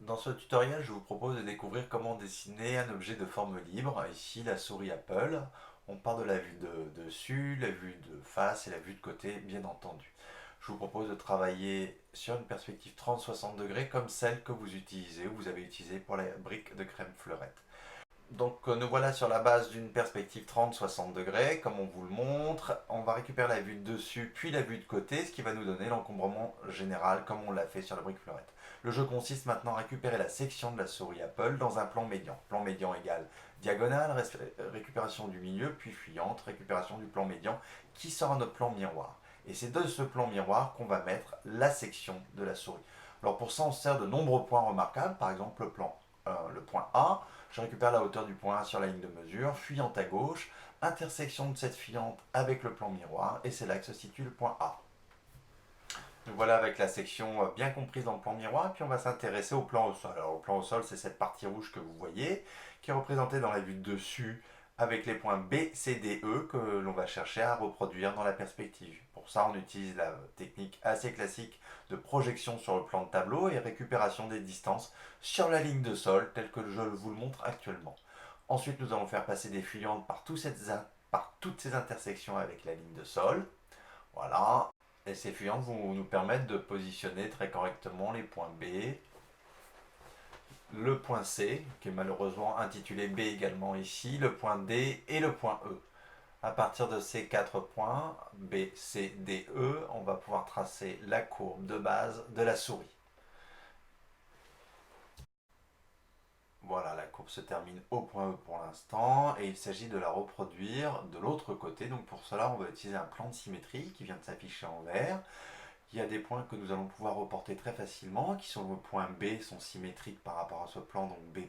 Dans ce tutoriel, je vous propose de découvrir comment dessiner un objet de forme libre. Ici, la souris Apple. On part de la vue de dessus, la vue de face et la vue de côté, bien entendu. Je vous propose de travailler sur une perspective 30-60 degrés comme celle que vous utilisez ou vous avez utilisée pour la brique de crème fleurette. Donc nous voilà sur la base d'une perspective 30-60 degrés, comme on vous le montre. On va récupérer la vue de dessus, puis la vue de côté, ce qui va nous donner l'encombrement général, comme on l'a fait sur la brique fleurette. Le jeu consiste maintenant à récupérer la section de la souris Apple dans un plan médian. Plan médian égale diagonale, récupération du milieu, puis fuyante, récupération du plan médian, qui sera notre plan miroir. Et c'est de ce plan miroir qu'on va mettre la section de la souris. Alors pour ça, on se sert de nombreux points remarquables, par exemple le point A, je récupère la hauteur du point A sur la ligne de mesure, fuyante à gauche, intersection de cette fuyante avec le plan miroir, et c'est là que se situe le point A. Donc voilà avec la section bien comprise dans le plan miroir, puis on va s'intéresser au plan au sol. Alors au plan au sol, c'est cette partie rouge que vous voyez, qui est représentée dans la vue de dessus avec les points B, C, D, E que l'on va chercher à reproduire dans la perspective. Pour ça, on utilise la technique assez classique de projection sur le plan de tableau et récupération des distances sur la ligne de sol, telle que je vous le montre actuellement. Ensuite, nous allons faire passer des fuyantes par toutes ces intersections avec la ligne de sol. Voilà. Et ces fuyantes vont nous permettre de positionner très correctement les points B, le point C, qui est malheureusement intitulé B également ici, le point D et le point E. À partir de ces quatre points, B, C, D, E, on va pouvoir tracer la courbe de base de la souris. Voilà, la courbe se termine au point E pour l'instant et il s'agit de la reproduire de l'autre côté. Donc pour cela, on va utiliser un plan de symétrie qui vient de s'afficher en vert. Il y a des points que nous allons pouvoir reporter très facilement, qui sont le point B, sont symétriques par rapport à ce plan, donc B'.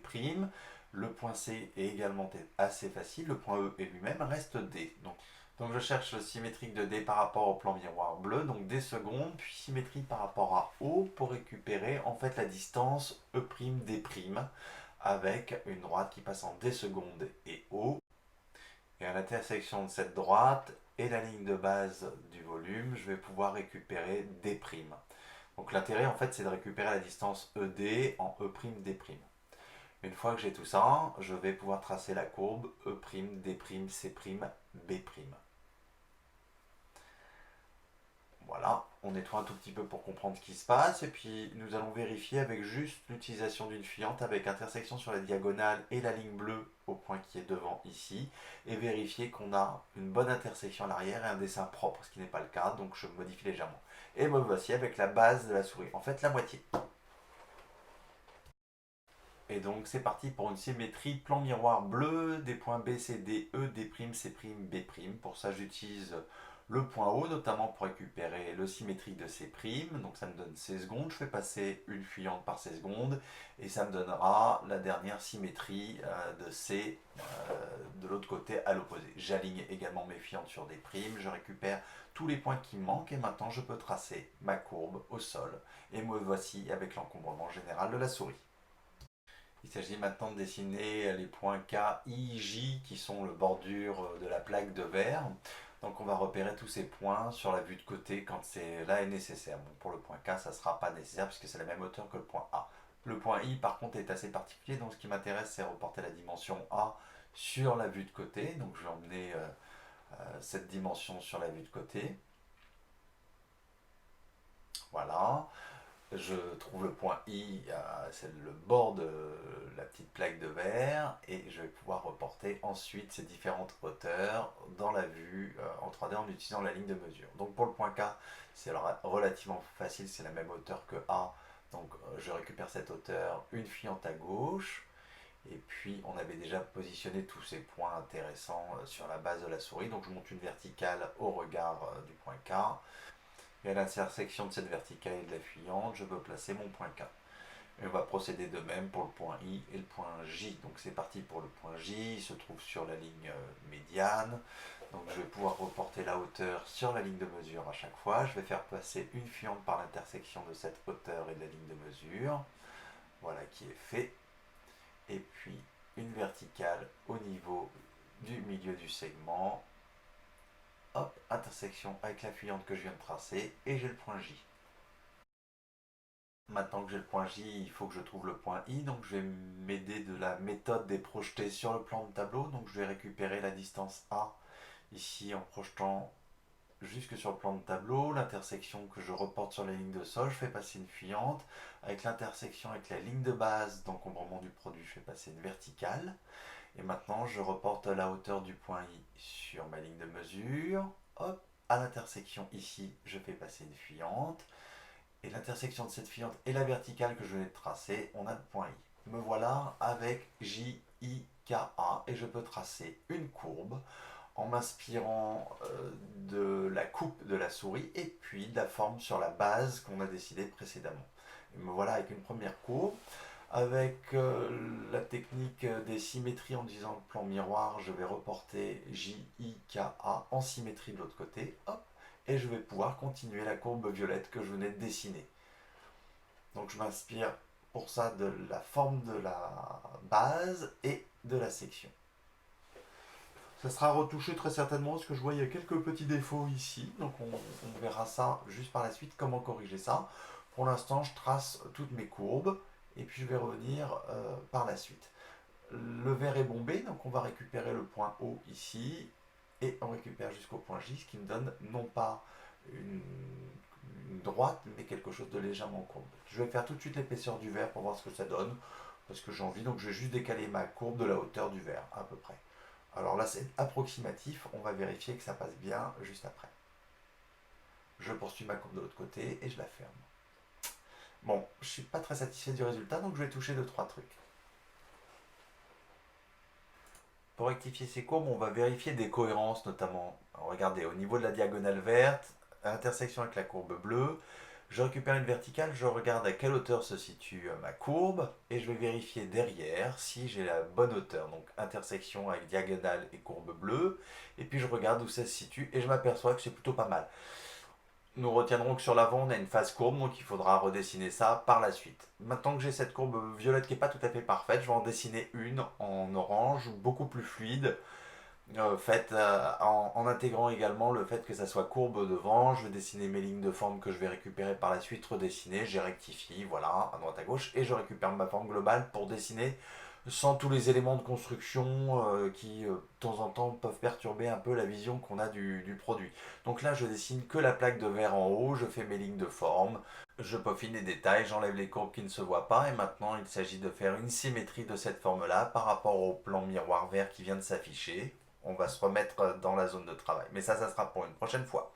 Le point C est également assez facile, le point E et lui-même reste D. Donc je cherche le symétrique de D par rapport au plan miroir bleu, donc D secondes, puis symétrie par rapport à O pour récupérer en fait la distance E', D', avec une droite qui passe en D secondes et O. Et à l'intersection de cette droite et la ligne de base du volume, je vais pouvoir récupérer D'. Donc l'intérêt en fait c'est de récupérer la distance ED en E', D'. Une fois que j'ai tout ça, je vais pouvoir tracer la courbe E', D', C', B'. Voilà, on nettoie un tout petit peu pour comprendre ce qui se passe et puis nous allons vérifier avec juste l'utilisation d'une fuyante avec intersection sur la diagonale et la ligne bleue au point qui est devant ici et vérifier qu'on a une bonne intersection à l'arrière et un dessin propre, ce qui n'est pas le cas, donc je modifie légèrement. Et me voici avec la base de la souris, en fait la moitié. Et donc c'est parti pour une symétrie plan miroir bleu, des points B, C, D, E, D', C', B'. Pour ça j'utilise le point haut notamment pour récupérer le symétrique de C'. Donc ça me donne C secondes, je fais passer une fuyante par C secondes et ça me donnera la dernière symétrie de C de l'autre côté à l'opposé. J'aligne également mes fuyantes sur des primes, je récupère tous les points qui me manquent et maintenant je peux tracer ma courbe au sol. Et me voici avec l'encombrement général de la souris. Il s'agit maintenant de dessiner les points K, I, J qui sont le bordure de la plaque de verre. Donc on va repérer tous ces points sur la vue de côté quand c'est là est nécessaire. Bon, pour le point K, ça ne sera pas nécessaire puisque c'est la même hauteur que le point A. Le point I par contre est assez particulier, donc ce qui m'intéresse c'est reporter la dimension A sur la vue de côté. Donc je vais emmener cette dimension sur la vue de côté. Voilà. Je trouve le point I, c'est le bord de la petite plaque de verre, et je vais pouvoir reporter ensuite ces différentes hauteurs dans la vue en 3D en utilisant la ligne de mesure. Donc pour le point K, c'est relativement facile, c'est la même hauteur que A, donc je récupère cette hauteur, une fuyante à gauche, et puis on avait déjà positionné tous ces points intéressants sur la base de la souris, donc je monte une verticale au regard du point K. Et à l'intersection de cette verticale et de la fuyante, je veux placer mon point K. Et on va procéder de même pour le point I et le point J. Donc c'est parti pour le point J, il se trouve sur la ligne médiane. Donc je vais pouvoir reporter la hauteur sur la ligne de mesure à chaque fois. Je vais faire passer une fuyante par l'intersection de cette hauteur et de la ligne de mesure. Voilà qui est fait. Et puis une verticale au niveau du milieu du segment. Hop, intersection avec la fuyante que je viens de tracer et j'ai le point J. Maintenant que j'ai le point J, il faut que je trouve le point I, donc je vais m'aider de la méthode des projetés sur le plan de tableau. Donc je vais récupérer la distance A ici en projetant jusque sur le plan de tableau, l'intersection que je reporte sur la ligne de sol, je fais passer une fuyante, avec l'intersection avec la ligne de base d'encombrement du produit, je fais passer une verticale, et maintenant je reporte la hauteur du point I sur ma ligne de mesure, hop, à l'intersection ici, je fais passer une fuyante, et l'intersection de cette fuyante et la verticale que je venais de tracer, on a le point I. Me voilà avec J, I, K, A, et je peux tracer une courbe en m'inspirant de la coupe de la souris et puis de la forme sur la base qu'on a décidé précédemment. Et me voilà avec une première courbe. Avec la technique des symétries en disant le plan miroir, je vais reporter J, I, K, A en symétrie de l'autre côté. Hop, et je vais pouvoir continuer la courbe violette que je venais de dessiner. Donc je m'inspire pour ça de la forme de la base et de la section. Ça sera retouché très certainement parce que je vois il y a quelques petits défauts ici. Donc on verra ça juste par la suite, comment corriger ça. Pour l'instant, je trace toutes mes courbes et puis je vais revenir par la suite. Le verre est bombé, donc on va récupérer le point O ici et on récupère jusqu'au point J, ce qui me donne non pas une droite, mais quelque chose de légèrement courbe. Je vais faire tout de suite l'épaisseur du verre pour voir ce que ça donne, parce que j'ai envie, donc je vais juste décaler ma courbe de la hauteur du verre, à peu près. Alors là, c'est approximatif, on va vérifier que ça passe bien juste après. Je poursuis ma courbe de l'autre côté et je la ferme. Bon, je ne suis pas très satisfait du résultat, donc je vais toucher 2-3 trucs. Pour rectifier ces courbes, on va vérifier des cohérences notamment. Alors, regardez, au niveau de la diagonale verte, à l'intersection avec la courbe bleue, je récupère une verticale, je regarde à quelle hauteur se situe ma courbe et je vais vérifier derrière si j'ai la bonne hauteur. Donc intersection avec diagonale et courbe bleue. Et puis je regarde où ça se situe et je m'aperçois que c'est plutôt pas mal. Nous retiendrons que sur l'avant on a une face courbe, donc il faudra redessiner ça par la suite. Maintenant que j'ai cette courbe violette qui n'est pas tout à fait parfaite, je vais en dessiner une en orange, beaucoup plus fluide, faite en intégrant également le fait que ça soit courbe devant. Je vais dessiner mes lignes de forme que je vais récupérer par la suite, redessiner, j'ai rectifie, voilà, à droite à gauche, et je récupère ma forme globale pour dessiner sans tous les éléments de construction qui de temps en temps peuvent perturber un peu la vision qu'on a du produit. Donc là je dessine que la plaque de verre en haut, je fais mes lignes de forme, je peaufine les détails, j'enlève les courbes qui ne se voient pas et maintenant il s'agit de faire une symétrie de cette forme là par rapport au plan miroir vert qui vient de s'afficher. On va se remettre dans la zone de travail. Mais ça sera pour une prochaine fois.